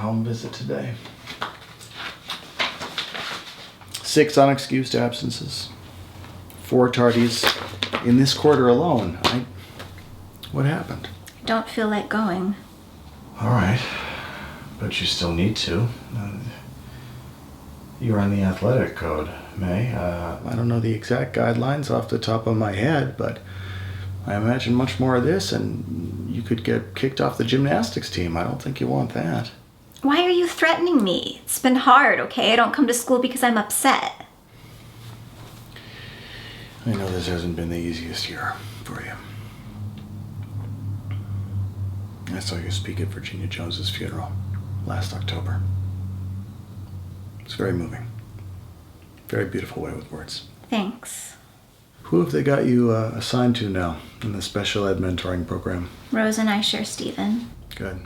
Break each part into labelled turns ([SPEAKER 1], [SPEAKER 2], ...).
[SPEAKER 1] home visit today. 6 unexcused absences. 4 tardies in this quarter alone. What happened?
[SPEAKER 2] I don't feel like going.
[SPEAKER 1] All right, but you still need to. You're on the athletic code, May. I don't know the exact guidelines off the top of my head, but I imagine much more of this and you could get kicked off the gymnastics team. I don't think you want that.
[SPEAKER 2] Why are you threatening me? It's been hard, okay? I don't come to school because I'm upset.
[SPEAKER 1] I know this hasn't been the easiest year for you. I saw you speak at Virginia Jones's funeral last October. It's very moving. Very beautiful way with words.
[SPEAKER 2] Thanks.
[SPEAKER 1] Who have they got you assigned to now in the special ed mentoring program?
[SPEAKER 2] Rose and I share Stephen.
[SPEAKER 1] Good.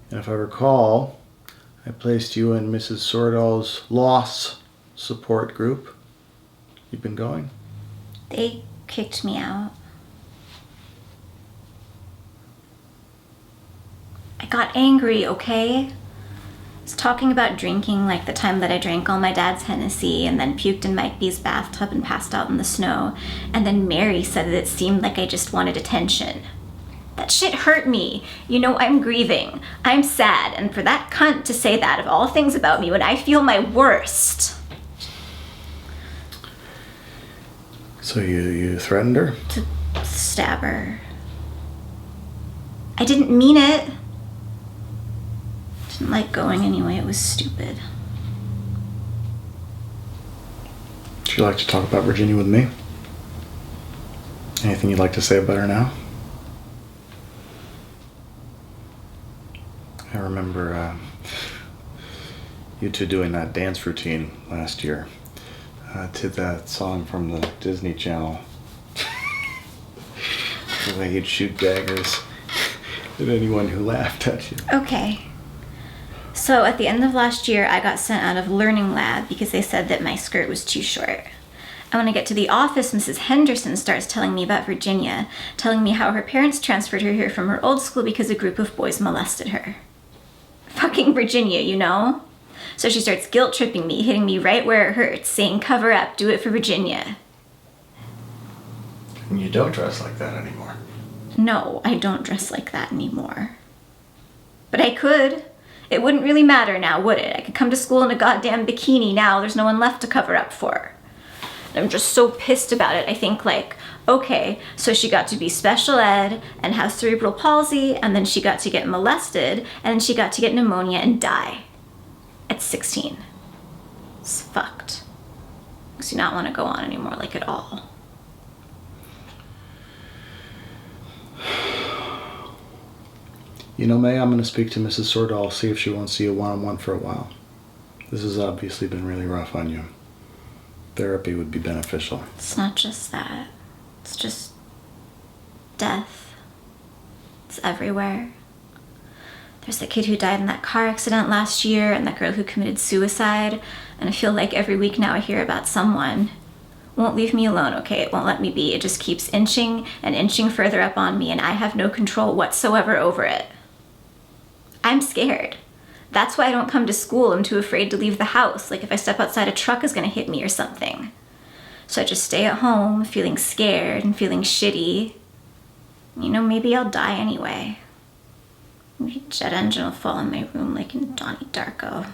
[SPEAKER 1] And if I recall, I placed you in Mrs. Sordall's loss support group. You've been going?
[SPEAKER 2] They kicked me out. I got angry, okay? I was talking about drinking like the time that I drank all my dad's Hennessy and then puked in Mike B's bathtub and passed out in the snow. And then Mary said that it seemed like I just wanted attention. That shit hurt me. You know, I'm grieving. I'm sad. And for that cunt to say that of all things about me when I feel my worst.
[SPEAKER 1] So you threatened her?
[SPEAKER 2] To stab her. I didn't mean it. Didn't like going anyway. It was stupid.
[SPEAKER 1] Would you like to talk about Virginia with me? Anything you'd like to say about her now? I remember you two doing that dance routine last year to that song from the Disney Channel. The way you'd shoot daggers at anyone who laughed at you.
[SPEAKER 2] Okay. So at the end of last year, I got sent out of Learning Lab because they said that my skirt was too short. And when I get to the office, Mrs. Henderson starts telling me about Virginia, telling me how her parents transferred her here from her old school because a group of boys molested her. Fucking Virginia, you know? So she starts guilt-tripping me, hitting me right where it hurts, saying, cover up, do it for Virginia.
[SPEAKER 1] And you don't dress like that anymore.
[SPEAKER 2] No, I don't dress like that anymore. But I could. It wouldn't really matter now, would it? I could come to school in a goddamn bikini now. There's no one left to cover up for. I'm just so pissed about it. I think like, okay, so she got to be special ed and have cerebral palsy, and then she got to get molested, and then she got to get pneumonia and die at 16. It's fucked. Makes you not want to go on anymore, like at all.
[SPEAKER 1] You know, May, I'm going to speak to Mrs. Sordall, see if she won't see you one-on-one for a while. This has obviously been really rough on you. Therapy would be beneficial.
[SPEAKER 2] It's not just that. It's just death. It's everywhere. There's the kid who died in that car accident last year and that girl who committed suicide. And I feel like every week now I hear about someone. Won't leave me alone, okay? It won't let me be. It just keeps inching and inching further up on me, and I have no control whatsoever over it. I'm scared. That's why I don't come to school. I'm too afraid to leave the house. Like if I step outside, a truck is gonna hit me or something. So I just stay at home, feeling scared and feeling shitty. You know, maybe I'll die anyway. Maybe a jet engine will fall in my room like in Donnie Darko.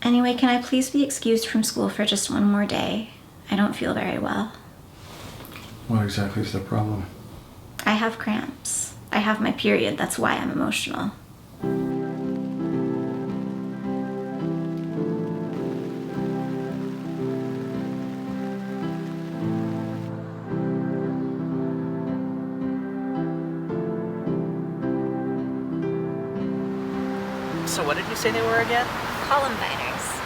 [SPEAKER 2] Anyway, can I please be excused from school for just one more day? I don't feel very well.
[SPEAKER 1] What exactly is the problem?
[SPEAKER 2] I have cramps. I have my period. That's why I'm emotional.
[SPEAKER 3] So what did you say they were again?
[SPEAKER 2] Columbiners.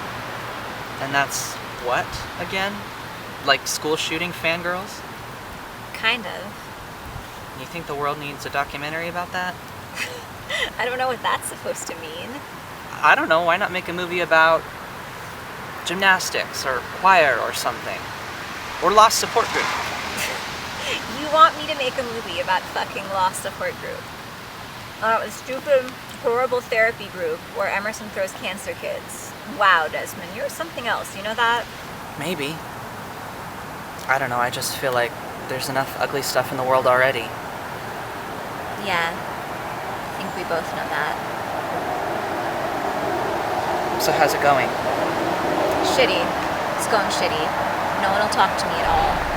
[SPEAKER 3] And that's what again? Like school shooting fangirls?
[SPEAKER 4] Kind of.
[SPEAKER 3] You think the world needs a documentary about that?
[SPEAKER 4] I don't know what that's supposed to mean.
[SPEAKER 3] I don't know, why not make a movie about gymnastics or choir or something? Or lost support group?
[SPEAKER 4] You want me to make a movie about fucking lost support group. A stupid, horrible therapy group where Emerson throws cancer kids. Wow, Desmond, you're something else, you know that?
[SPEAKER 3] Maybe. I don't know, I just feel like there's enough ugly stuff in the world already.
[SPEAKER 4] Yeah, I think we both know that.
[SPEAKER 3] So how's it going?
[SPEAKER 4] Shitty. It's going shitty. No one will talk to me at all.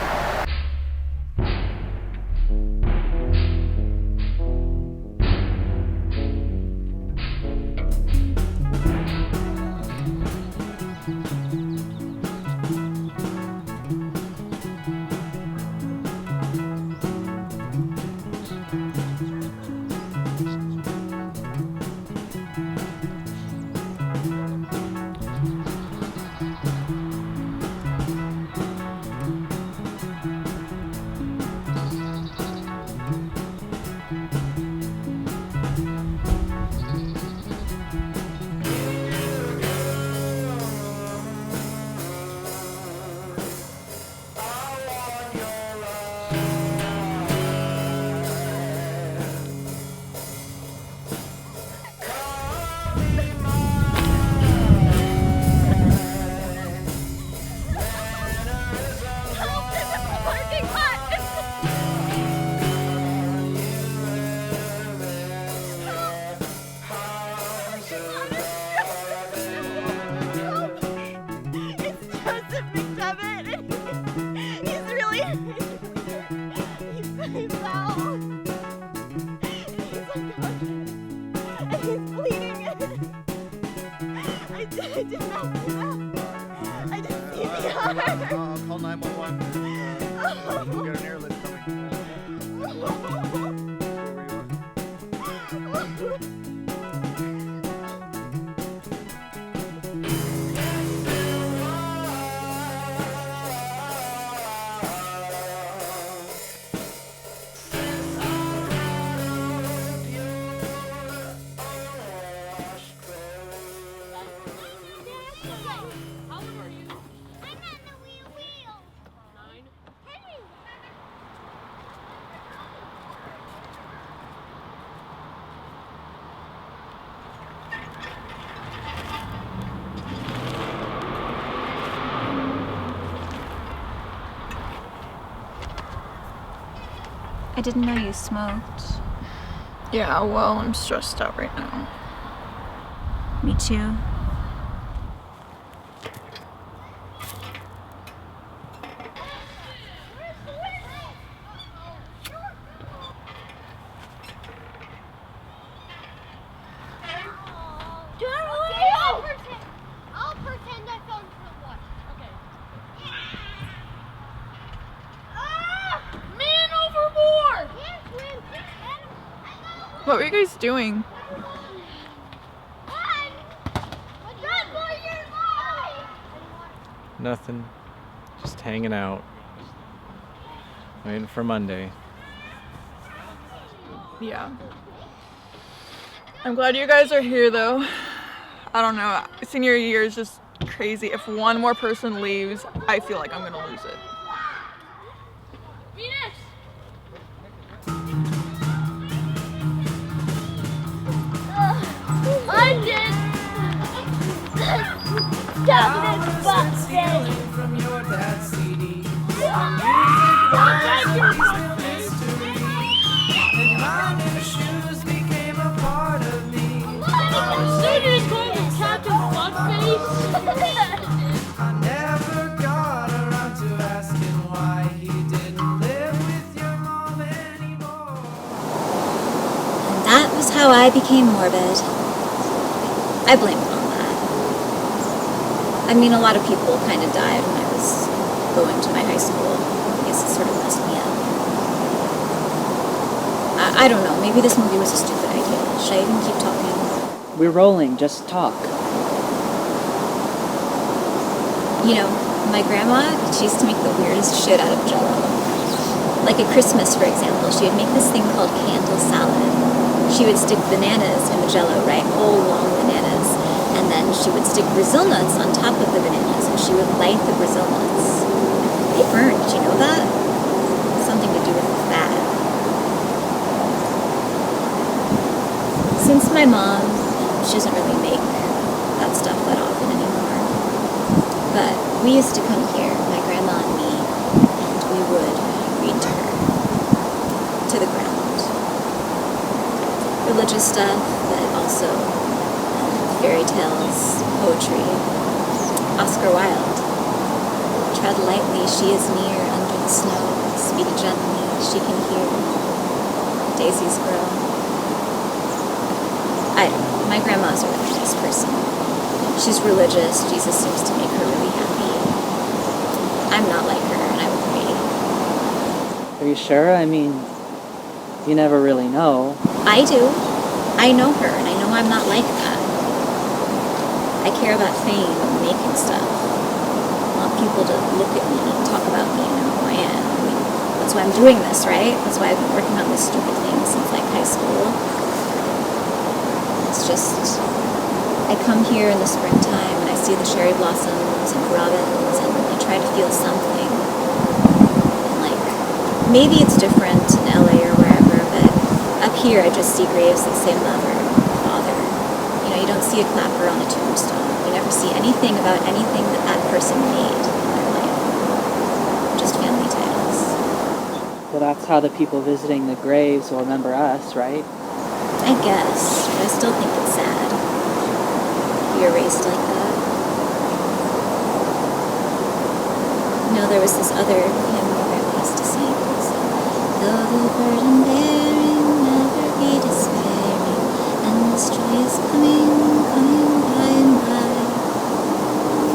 [SPEAKER 1] I'll call 911. We'll get an airlift coming.
[SPEAKER 2] I didn't know you smoked.
[SPEAKER 5] Yeah, well, I'm stressed out right now.
[SPEAKER 2] Me too.
[SPEAKER 6] I'll pretend I found someone. Okay. Man overboard!
[SPEAKER 5] What were you guys doing?
[SPEAKER 7] Nothing. Just hanging out. Waiting for Monday.
[SPEAKER 5] Yeah. I'm glad you guys are here, though. I don't know. Senior year is just crazy. If one more person leaves, I feel like I'm gonna lose it.
[SPEAKER 6] I did. Dominant boxing.
[SPEAKER 8] From your dad's CD. And my new shoes became a part of me.
[SPEAKER 6] Students call me Captain Fuckface.
[SPEAKER 8] I never got around to asking why he didn't live with your mom anymore.
[SPEAKER 2] And that was how I became morbid. I blame it on that. I mean, a lot of people kind of died when I was going to my high school. I guess it sort of messed me up. I don't know, maybe this movie was a stupid idea. Should I even keep talking?
[SPEAKER 3] We're rolling, just talk.
[SPEAKER 2] You know, my grandma, she used to make the weirdest shit out of Jell-O. Like at Christmas, for example, she would make this thing called candle salad. She would stick bananas in the Jell-O, right? Whole long bananas. And then she would stick Brazil nuts on top of the bananas, and she would light the Brazil nuts. They burned, did you know that? Something to do with the Since my mom, she doesn't really make that stuff that often anymore. But we used to come here, my grandma and me, and we would read to her. To the ground. Religious stuff, but also fairy tales, poetry. Oscar Wilde. Tread lightly, she is near under the snow. Speak gently, she can hear. Daisies grow. I don't know. My grandma's a really nice person. She's religious. Jesus seems to make her really happy. I'm not like her, and I would pray.
[SPEAKER 3] Are you sure? I mean, you never really know.
[SPEAKER 2] I do. I know her, and I know I'm not like that. I care about fame and making stuff. I want people to look at me and talk about me and know who I am. I mean, that's why I'm doing this, right? That's why I've been working on this stupid thing since like high school. It's just, I come here in the springtime and I see the cherry blossoms and robins and I try to feel something. And like, maybe it's different in LA or wherever, but up here I just see graves that say mother, father. You know, you don't see a clapper on a tombstone. You never see anything about anything that that person made in their life. Just family titles.
[SPEAKER 3] Well, that's how the people visiting the graves will remember us, right?
[SPEAKER 2] I guess, but I still think it's sad. You're raised like that. You know, there was this other hymn that we used to sing. Though the burden bearing, never be despairing, and this joy is coming by and by.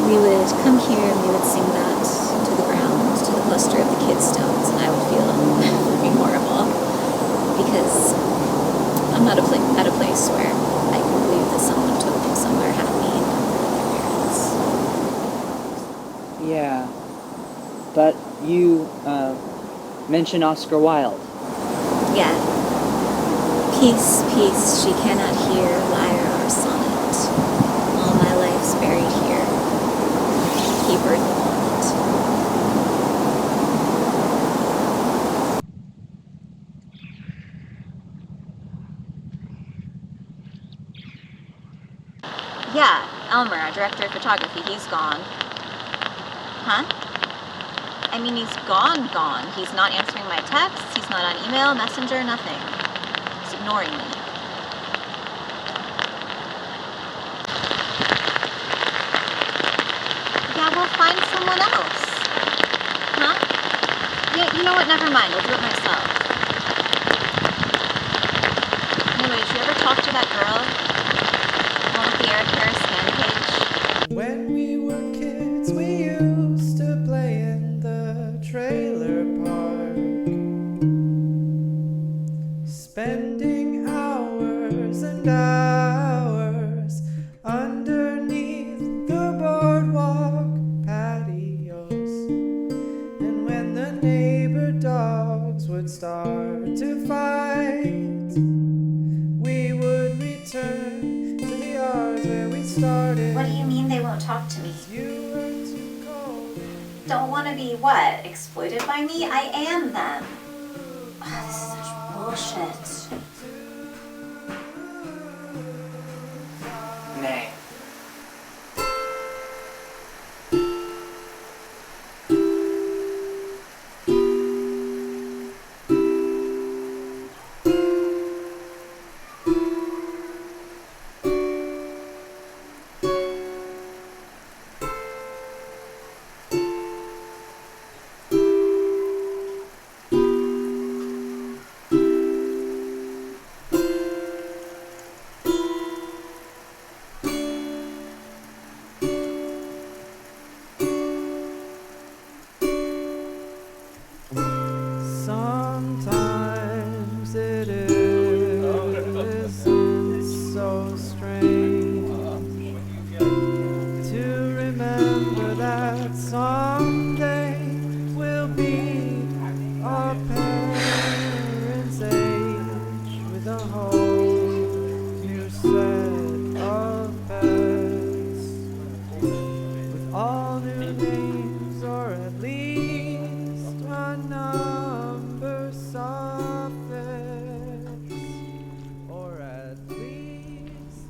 [SPEAKER 2] We would come here and we would sing that to the ground, to the cluster of the kids' stones, and I would feel fucking horrible. Because I'm not at a place where I can believe that someone took them somewhere happy and not with their parents.
[SPEAKER 3] Yeah. But you mentioned Oscar Wilde.
[SPEAKER 2] Yeah. Peace, peace, she cannot hear lyre or sonnet. All my life's buried here. Keep her in the moment. Yeah, Elmer, our director of photography, he's gone. Huh? I mean, he's gone. He's not answering my texts, he's not on email, messenger, nothing. He's ignoring me. Yeah, we'll find someone else. Huh? Yeah, you know what, never mind, I'll do it myself. Anyways, you ever talk to that girl? The one with the Eric Harris fan page?
[SPEAKER 8] When we were kids, we used to play in the trailer park, spending hours and hours underneath the boardwalk patios. And when the neighbor dogs would start to fight, we would return to the yards where we started.
[SPEAKER 2] What do you mean they won't talk to me?
[SPEAKER 8] You were too cold.
[SPEAKER 2] Don't want to be what? Exploited by me? I am them. Oh, this is such bullshit.
[SPEAKER 3] Nay.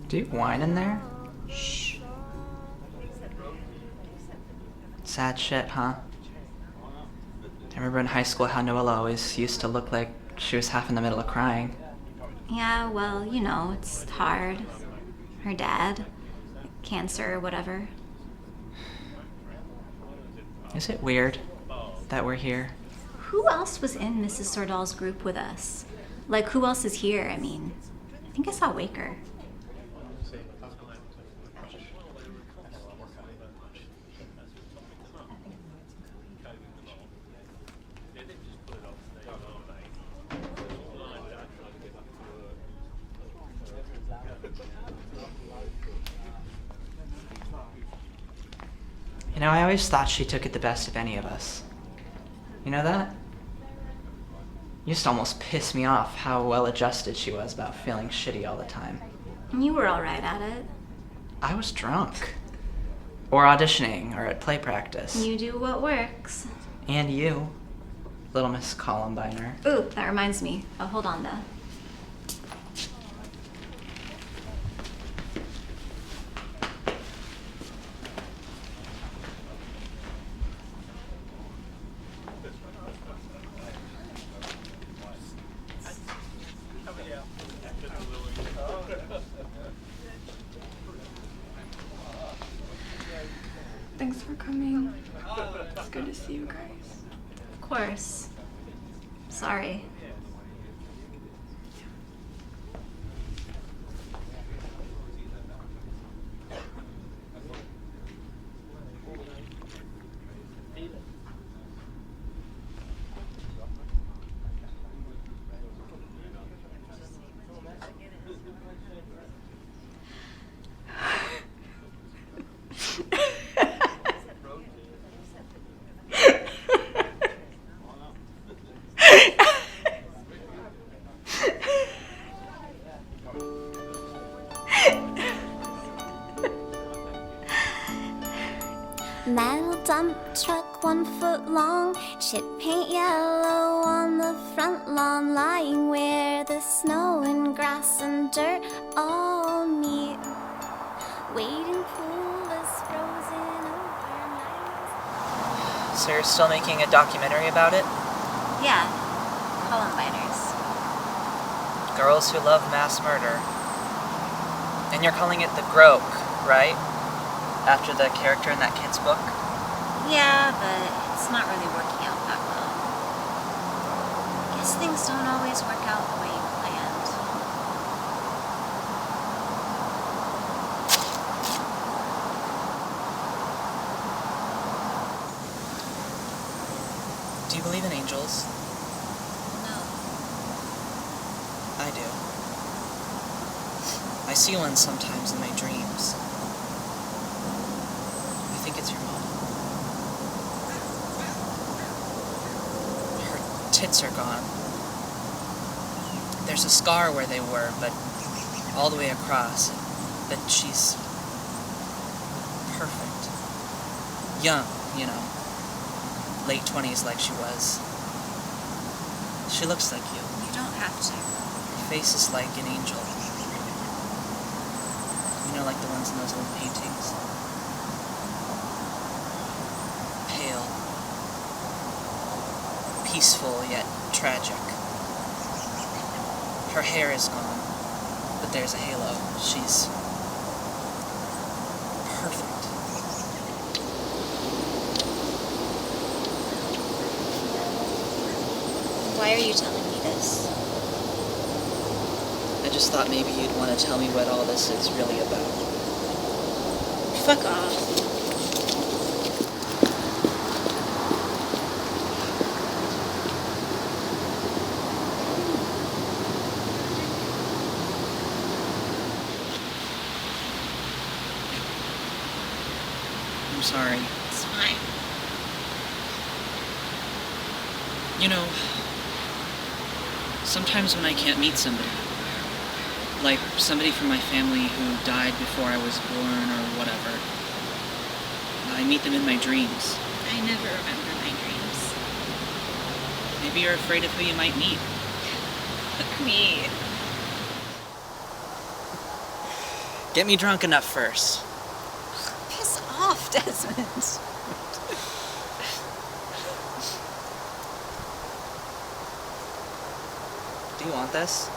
[SPEAKER 3] Do you whine in there? Shh. Sad shit, huh? I remember in high school how Noella always used to look like she was half in the middle of crying.
[SPEAKER 2] Yeah, well, you know, it's hard. Her dad, cancer or whatever.
[SPEAKER 3] Is it weird that we're here?
[SPEAKER 2] Who else was in Mrs. Sordall's group with us? Like, who else is here? I mean, I think I saw Waker.
[SPEAKER 3] You know, I always thought she took it the best of any of us. You know that? Used to almost piss me off how well adjusted she was about feeling shitty all the time.
[SPEAKER 2] You were alright at it.
[SPEAKER 3] I was drunk. Or auditioning, or at play practice.
[SPEAKER 2] You do what works.
[SPEAKER 3] And you, Little Miss Columbiner.
[SPEAKER 2] Ooh, that reminds me. Oh, hold on, though.
[SPEAKER 5] Thanks for coming. It's good to see you guys.
[SPEAKER 2] Of course. Sorry.
[SPEAKER 9] Metal dump truck 1 foot long, chip paint yellow on the front lawn, lying where the snow and grass and dirt all meet. Waiting pool is frozen overnight.
[SPEAKER 3] So you're still making a documentary about it?
[SPEAKER 2] Yeah. Columbiners.
[SPEAKER 3] Girls who love mass murder. And you're calling it the Groke, right? After the character in that kid's book?
[SPEAKER 2] Yeah, but it's not really working out that well. Guess things don't always work out the way you planned.
[SPEAKER 3] Do you believe in angels?
[SPEAKER 2] No.
[SPEAKER 3] I do. I see one sometimes in my dreams. I think it's your mom. Her tits are gone. There's a scar where they were, but all the way across. But she's perfect. Young, you know. Late 20s like she was. She looks like you.
[SPEAKER 2] You don't have to.
[SPEAKER 3] Her face is like an angel. You know, like the ones in those old paintings. Pale. Peaceful yet tragic. Her hair is gone, but there's a halo. She's perfect.
[SPEAKER 2] Why are you telling me this?
[SPEAKER 3] I just thought maybe you'd want to tell me what all this is really about.
[SPEAKER 2] Fuck off.
[SPEAKER 3] I'm sorry.
[SPEAKER 2] It's fine.
[SPEAKER 3] You know, sometimes when I can't meet somebody, like somebody from my family who died before I was born or whatever, I meet them in my dreams.
[SPEAKER 2] I never remember my dreams.
[SPEAKER 3] Maybe you're afraid of who you might meet.
[SPEAKER 2] Fuck me.
[SPEAKER 3] Get me drunk enough first.
[SPEAKER 4] Piss off, Desmond.
[SPEAKER 3] Do you want this?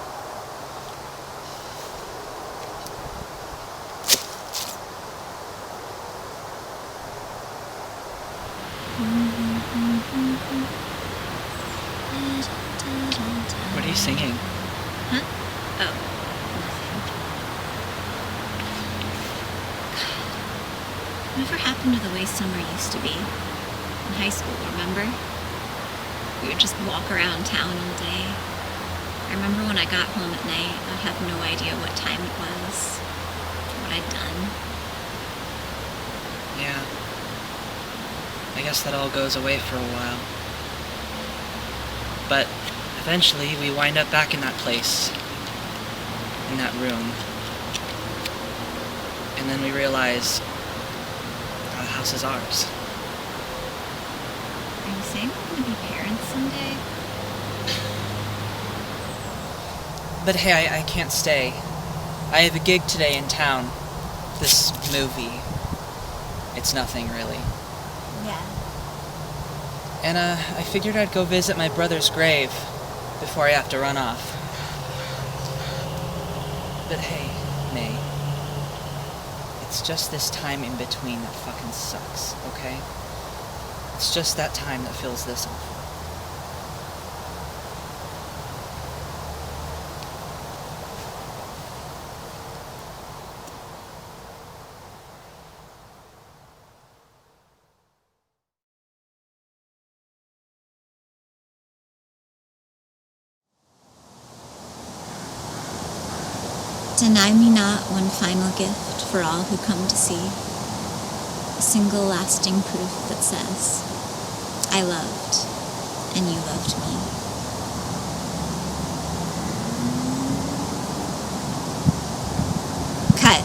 [SPEAKER 3] What are you singing?
[SPEAKER 2] Huh? Oh, nothing. Whatever happened to the way summer used to be? In high school, remember? We would just walk around town all day. I remember when I got home at night, I'd have no idea what time it was, what I'd done.
[SPEAKER 3] Yeah. I guess that all goes away for a while. But eventually we wind up back in that place, in that room. And then we realize the house is ours.
[SPEAKER 2] Are you saying we're gonna be parents someday?
[SPEAKER 3] But hey, I can't stay. I have a gig today in town. This movie. It's nothing, really.
[SPEAKER 4] Yeah.
[SPEAKER 3] And I figured I'd go visit my brother's grave before I have to run off. But hey, May. It's just this time in between that fucking sucks, okay? It's just that time that feels this awful.
[SPEAKER 2] Deny me not one final gift for all who come to see. A single lasting proof that says, I loved, and you loved me. Cut.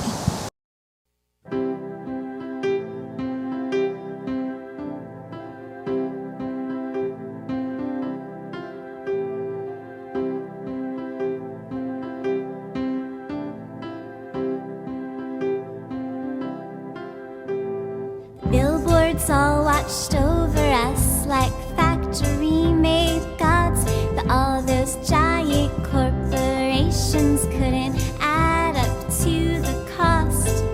[SPEAKER 9] Billboards all watched over us like factory-made gods, but all those giant corporations couldn't add up to the cost.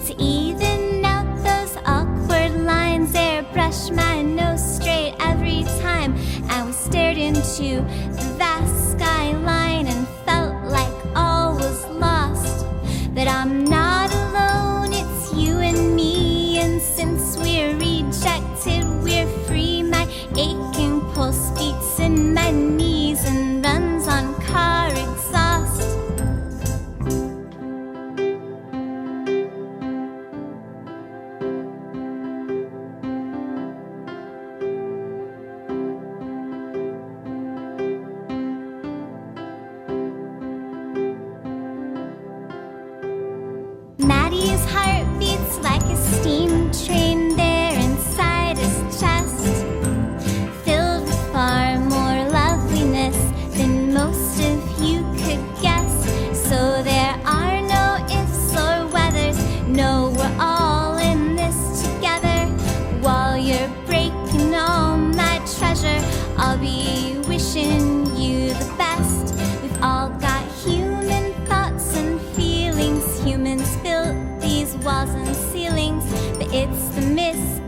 [SPEAKER 9] To even out those awkward lines, airbrush my nose straight every time, and we stared into the vast skyline and felt like all was lost. But I'm not alone, it's you and me, and since we're rejected, we're free. My aching pulse beats in my knees and runs on car exhaust. Matty's heart beats like a steam train there inside his chest, filled with far more loveliness than most of you could guess. So there are no ifs or whethers, no, we're all in this together. While you're breaking all my treasure, I'll be wishing you the best. We've all got human thoughts and feelings. Humans built these walls and ceilings, but it's the mist